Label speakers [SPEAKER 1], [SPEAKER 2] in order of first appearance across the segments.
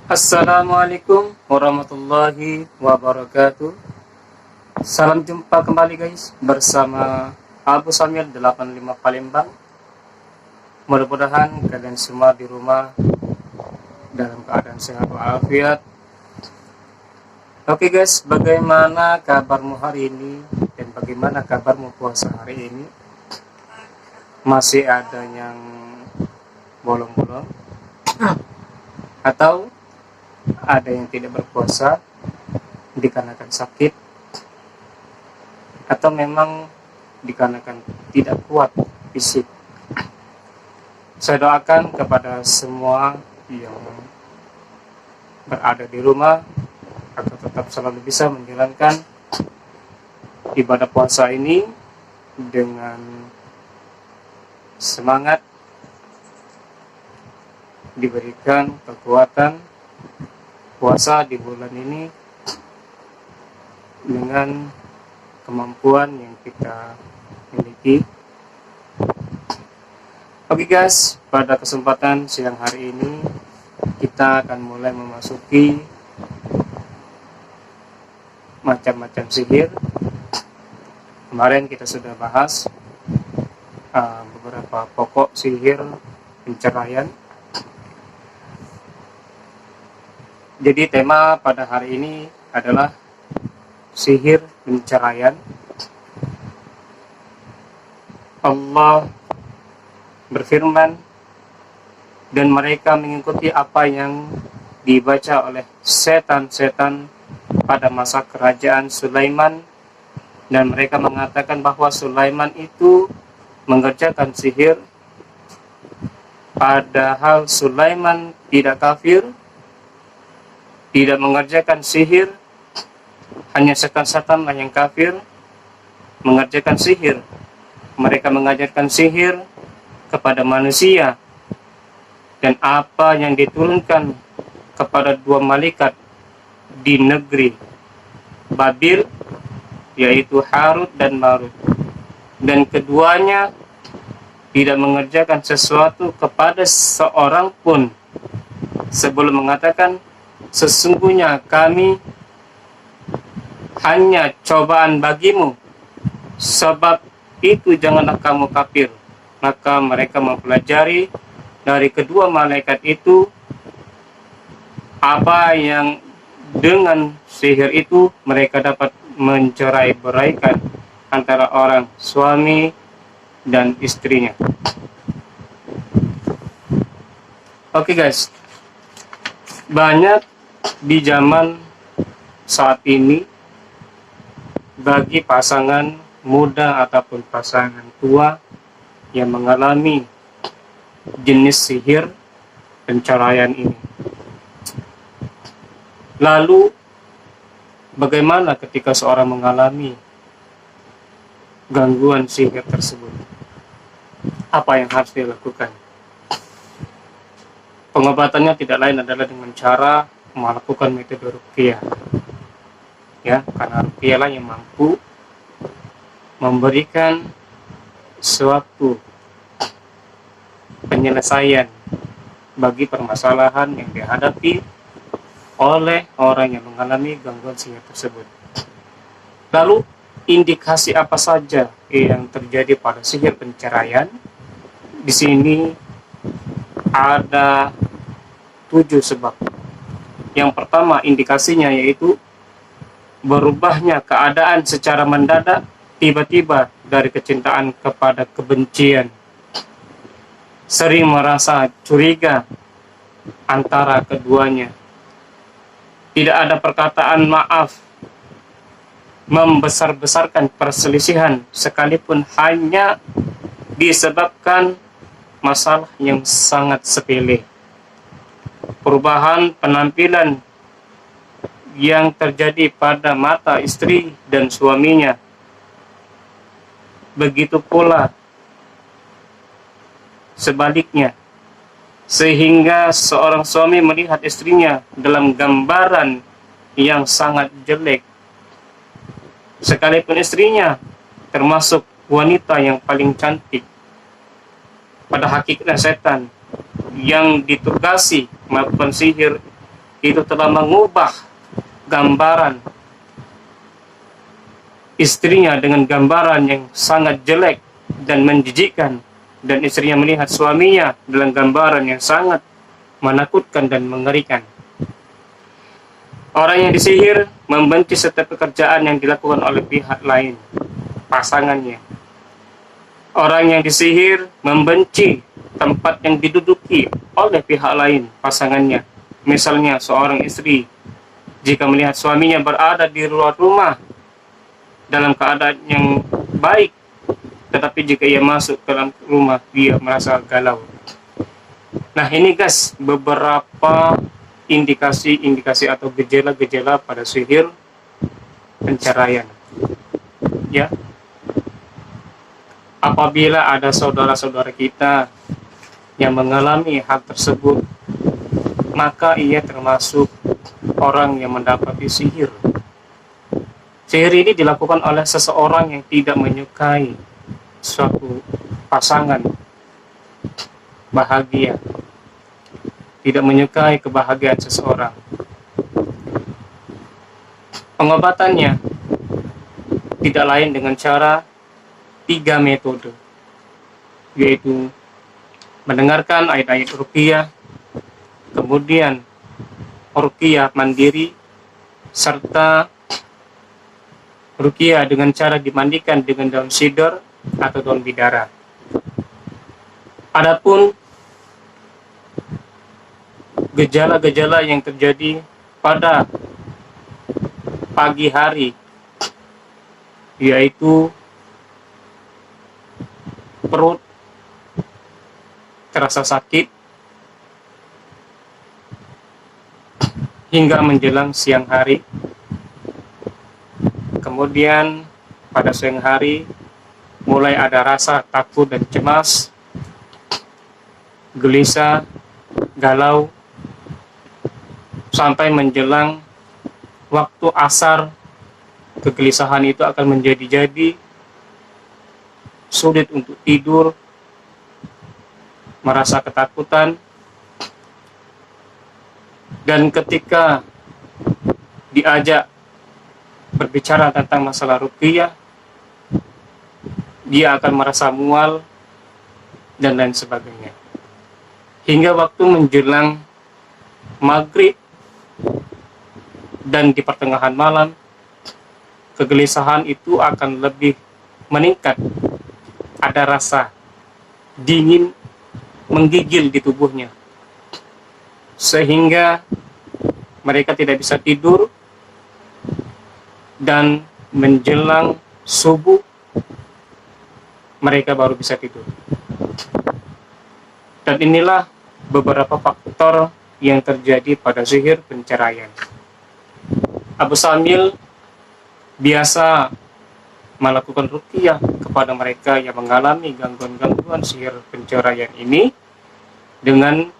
[SPEAKER 1] Assalamualaikum warahmatullahi wabarakatuh. Salam jumpa kembali guys bersama Abu Samir 85 Palembang. Mudah-mudahan kalian semua di rumah dalam keadaan sehat walafiat. Oke guys, bagaimana kabarmu hari ini dan bagaimana kabarmu puasa hari ini? Masih ada yang bolong-bolong atau ada yang tidak berpuasa dikarenakan sakit atau memang dikarenakan tidak kuat fisik. Saya doakan kepada semua yang berada di rumah agar tetap selalu bisa menjalankan ibadah puasa ini dengan semangat, diberikan kekuatan puasa di bulan ini dengan kemampuan yang kita miliki. Oke guys, pada kesempatan siang hari ini kita akan mulai memasuki macam-macam sihir. Kemarin kita sudah bahas beberapa pokok sihir penceraian. Jadi tema pada hari ini adalah sihir penceraian. Allah berfirman, dan mereka mengikuti apa yang dibaca oleh setan-setan pada masa kerajaan Sulaiman, dan mereka mengatakan bahwa Sulaiman itu mengerjakan sihir, padahal Sulaiman tidak kafir, tidak mengerjakan sihir, hanya setan-setan yang kafir mengerjakan sihir. Mereka mengajarkan sihir kepada manusia, dan apa yang diturunkan kepada dua malaikat di negeri Babil, yaitu Harut dan Marut, dan keduanya tidak mengerjakan sesuatu kepada seorang pun sebelum mengatakan, sesungguhnya kami hanya cobaan bagimu, sebab itu janganlah kamu kafir. Maka mereka mempelajari dari kedua malaikat itu apa yang dengan sihir itu mereka dapat mencerai-beraikan antara orang suami dan istrinya. Oke guys, banyak di zaman saat ini bagi pasangan muda ataupun pasangan tua yang mengalami jenis sihir penceraian ini. Lalu bagaimana ketika seorang mengalami gangguan sihir tersebut? Apa yang harus dilakukan? Pengobatannya tidak lain adalah dengan cara melakukan metode ruqyah, ya, karena ruqyah lah yang mampu memberikan suatu penyelesaian bagi permasalahan yang dihadapi oleh orang yang mengalami gangguan sihir tersebut. Lalu indikasi apa saja yang terjadi pada sihir penceraian? Di sini ada 7 sebab. Yang pertama indikasinya yaitu berubahnya keadaan secara mendadak, tiba-tiba dari kecintaan kepada kebencian. Sering merasa curiga antara keduanya. Tidak ada perkataan maaf, membesar-besarkan perselisihan sekalipun hanya disebabkan masalah yang sangat sepele. Perubahan penampilan yang terjadi pada mata istri dan suaminya. Begitu pula sebaliknya, sehingga seorang suami melihat istrinya dalam gambaran yang sangat jelek, sekalipun istrinya termasuk wanita yang paling cantik. Pada hakikatnya setan yang ditugasi melakukan sihir itu telah mengubah gambaran istrinya dengan gambaran yang sangat jelek dan menjijikkan, dan istrinya melihat suaminya dalam gambaran yang sangat menakutkan dan mengerikan. Orang yang disihir membenci setiap pekerjaan yang dilakukan oleh pihak lain, pasangannya. Orang yang disihir membenci tempat yang diduduki oleh pihak lain, pasangannya. Misalnya seorang istri, jika melihat suaminya berada di luar rumah dalam keadaan yang baik, tetapi jika ia masuk ke dalam rumah, dia merasa galau. Nah, ini guys, beberapa indikasi atau gejala-gejala pada sihir penceraian. Ya, apabila ada saudara-saudara kita yang mengalami hal tersebut, maka ia termasuk orang yang mendapati sihir. Sihir ini dilakukan oleh seseorang yang tidak menyukai suatu pasangan bahagia, tidak menyukai kebahagiaan seseorang. Pengobatannya tidak lain dengan cara 3 metode, yaitu mendengarkan ayat-ayat ruqyah, kemudian ruqyah mandiri, serta ruqyah dengan cara dimandikan dengan daun sidr atau daun bidara. Adapun gejala-gejala yang terjadi pada pagi hari, yaitu perut terasa sakit hingga menjelang siang hari. Kemudian pada siang hari mulai ada rasa takut dan cemas, gelisah, galau, sampai menjelang waktu asar kegelisahan itu akan menjadi-jadi, sulit untuk tidur, merasa ketakutan, dan ketika diajak berbicara tentang masalah ruqyah, dia akan merasa mual dan lain sebagainya. Hingga waktu menjelang maghrib dan di pertengahan malam, kegelisahan itu akan lebih meningkat. Ada rasa dingin menggigil di tubuhnya, sehingga mereka tidak bisa tidur, dan menjelang subuh mereka baru bisa tidur. Dan inilah beberapa faktor yang terjadi pada sihir penceraian. Abu Samil biasa melakukan ruqyah kepada mereka yang mengalami gangguan-gangguan sihir penceraian ini dengan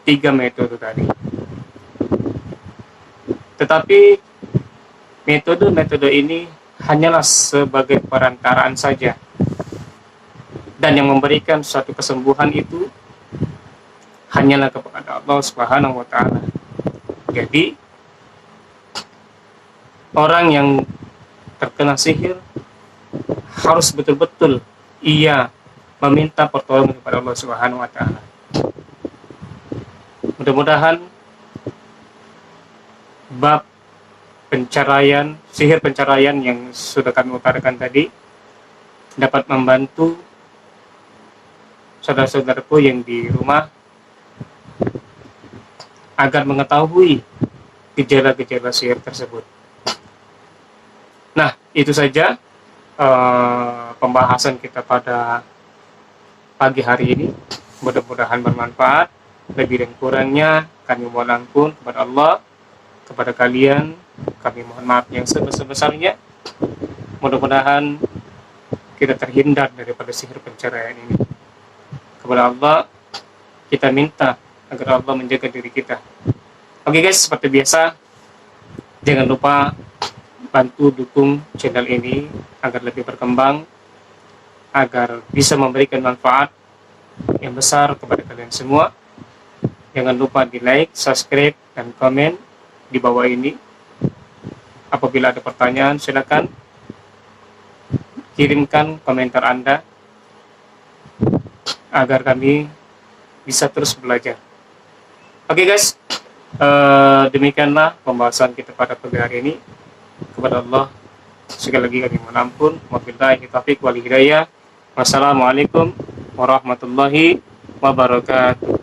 [SPEAKER 1] 3 metode tadi. Tetapi metode-metode ini hanyalah sebagai perantaraan saja, dan yang memberikan suatu kesembuhan itu hanyalah kepada Allah Subhanahu wa Ta'ala. Jadi orang yang terkena sihir harus betul-betul ia meminta pertolongan kepada Allah Subhanahu wa Ta'ala. Mudah-mudahan bab penceraian, sihir penceraian yang sudah kami utarakan tadi dapat membantu saudara-saudaraku yang di rumah agar mengetahui gejala-gejala sihir tersebut. Nah, itu saja pembahasan kita pada pagi hari ini. Mudah-mudahan bermanfaat. Lebih dan kurangnya kami mohon ampun kepada Allah. Kepada kalian kami mohon maaf yang sebesar-besarnya. Mudah-mudahan kita terhindar daripada sihir penceraian ini. Kepada Allah kita minta agar Allah menjaga diri kita. Oke guys, seperti biasa, jangan lupa bantu dukung channel ini agar lebih berkembang, agar bisa memberikan manfaat yang besar kepada kalian semua. Jangan lupa di like, subscribe, dan komen. di bawah ini. Apabila ada pertanyaan, silakan kirimkan komentar Anda agar kami bisa terus belajar. Oke guys, demikianlah pembahasan kita pada pagi hari ini. Kepada Allah sekali lagi kami mohon ampun. Wabillahi taufiq wal hidayah. Wassalamualaikum warahmatullahi wabarakatuh.